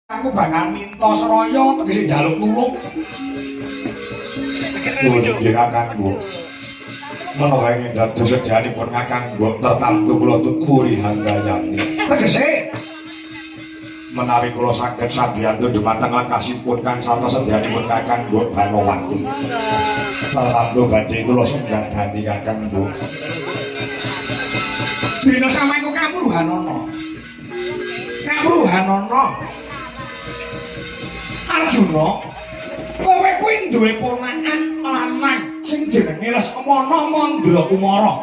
Aku bakal minta seraya tegese njaluk tulung. Nggih kakangku. Menawa ingin dados sedyanipun kakangku tertamtu kula tuturi hanggayani. Tegese menawi kula saged sabiyantu dumateng lakasipun kang sarta sedyanipun kakangku Banowati. Tertamtu badhe kula sembadani kakangku. Dina samengko kamruhanana. Kamruhanana. Arjuna, kowe kuwi duwe ponakan lanang sing jenenge Lesmana Mandra Kumara.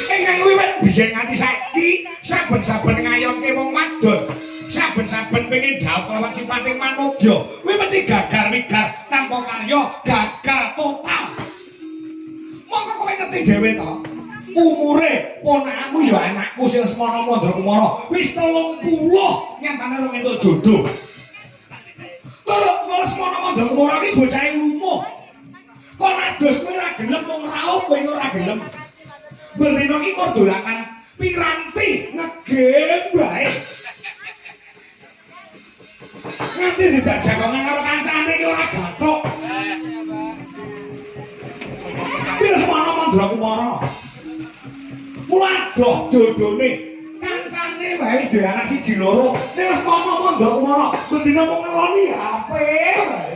Ingkang wiwit biyen nganti saiki saben-saben ngayonke wong wadon, saben-saben pengin dhawuh kelawan sipating manungsa, wiwit gagar-wigar tanpa karya gagal total. Monggo kowe ngerti dhewe to. Umure ponakanmu ya anakku sing Lesmana Mandra Kumara wis 30 nyatane rong entuk jodoh. Terus Lesmana Mandra Kumara iki bocahe lumuh. Kok adus kowe ora gelem mung raup kowe ora gelem. Bendina iki kok dolanan piranti ngegem bae. Nganti tidak jagongan karo kancane iki ora gathuk. Lesmana Mandra Kumara Muladoh jodone kancane wae wis duwe anak siji loro. Nek wis Lesmana Mandra Kumara bendina mung ngeloni HP wae.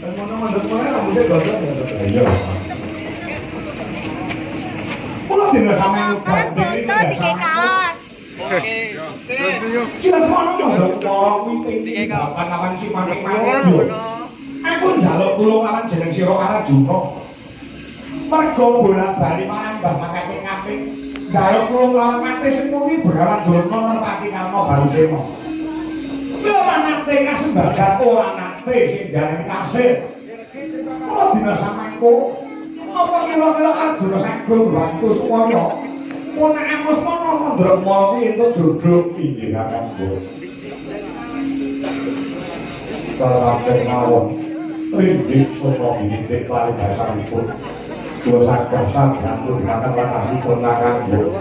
Lesmana Mandra Kumara rambutnya gondrong ya. Iya. Kula dina sampeyan foto dike kaos. Oke. Lesmana Mandra Kumara kuwi kapan sih manik-manik. Aku njaluk tulung lawan jeneng sira Arjuna. Mergo bolak-balik manembah mangaping-aping njaluk tulung lawan mate sing kuwi berawan dono nepati kalma Barusema. Yo nate kasembagan ora nate sing jarane kasil. Kula dina samengko apa kira-kira Arjuna sagung bantu supaya ponakan Lesmana Mandra Kumara kuwi entuk jodoh inggih kakangku. Sampeyan mawon rindik sono gintik lari basanipun. Dosa-dosa diatur dimakan lakasipun kakangku.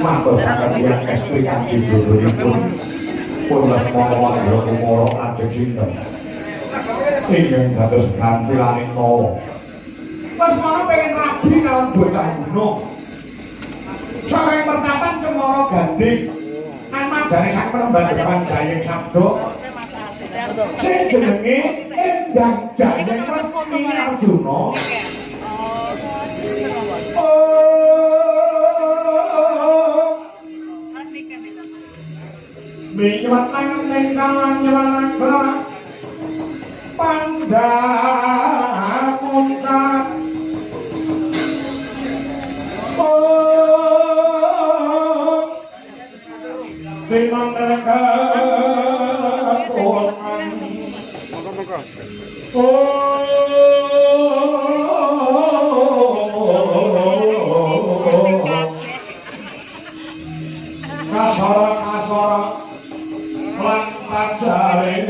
Matur sanget yang estri kanthi jodhonipun pun Lesmana Mandra Kumara ajeng sinten ingkang dados gantilaning mawa. Lesmana pengen rabi kalawan bocah gunung. Sareng pertapan Cemara Gandhing amadane sak penemban Jayeng Sabda sing jenenge Endang Jayeng Resmi Arjuna. Minyatan nengkalan nyelang pandang mungkat Dimang mereka konan kasara lan pajare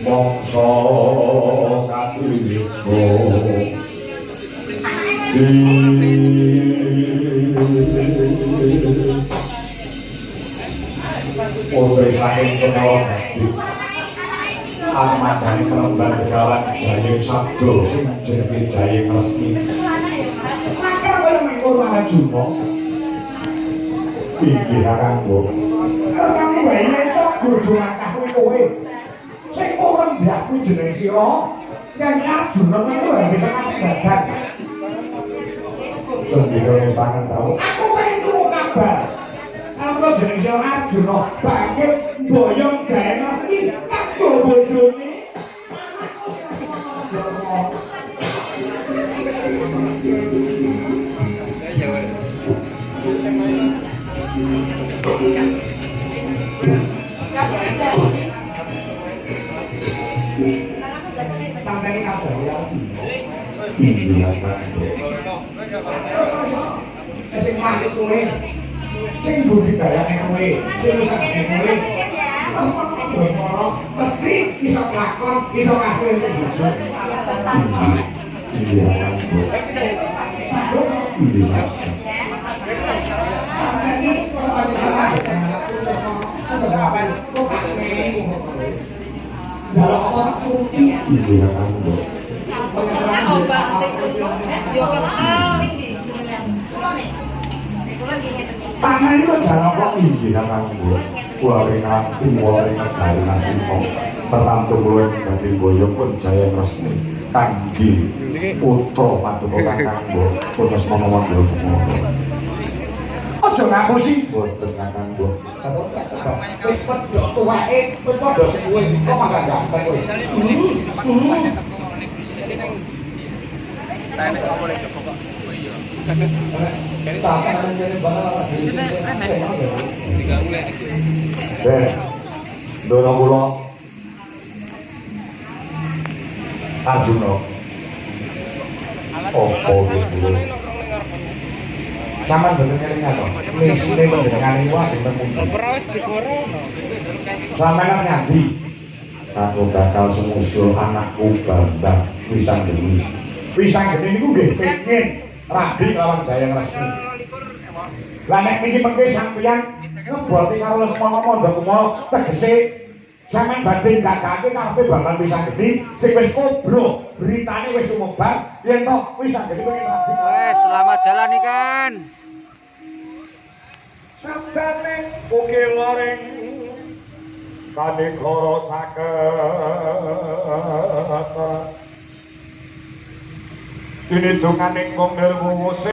mongso katiriko Putri saking Cemara Gandhing amadane penemban begawan Jayeng Sabda sing jenenge Jayeng Resmi. Maka kowe mengko Arjuna inggih kakangku. Kakangku wae iso bojo akeh kowe. Sing ora ndak kuwi jeneng sira. Yang Arjuna itu bisa masuk badan. Sendiri sangat tahu. Aku pengen tunggu kabar. Aku jeneng sira Arjuna bangkit boyong Jayeng Resmi kanggo bojone. Tanteni kabeh ya. Iya, Pak. Sing mandi sore Sing budidayane kowe, sing usahane kowe. Mesti bisa kelakon, bisa ngasilin bosok. Iya, bisa. Jaluk apa tak turuti? Iya, yo kesel. Tangan itu jaluk apa? Iya, Bu. Kuari nanti, kuari negari nanti kok tertantu mulai dari boyo pun jaya resmi kanggi utro matu kakang bu putus monomon bu ojo ngaku sih boten kakang bu wis pedok tuwae wis padha sing kowe kok malah ganteng kowe Dono kula Arjuna. Opo iki? Sampeyan boten kelingan to. Mesine panjenengan niku ajeng temu. Ora wis digoreng. Sampeyan nyandi. Aku bakal sumusul anakku Bambang Wisanggeni. Wisanggeni niku nggih pengin rabi lawan Jaya Resmi. Lah nek niki mengke sampeyan ngeboti karo Lesmana Mandakuma tegese sampeyan badhe ndakake karepe Bambang Wisanggeni sing wis kobro, beritane wis sumebar yen to Wisanggeni pengen rabi. Wes, selamat jalan ikan. Sabdane ukil loring Sanikara saket. Ini donganing Kong Nirwowo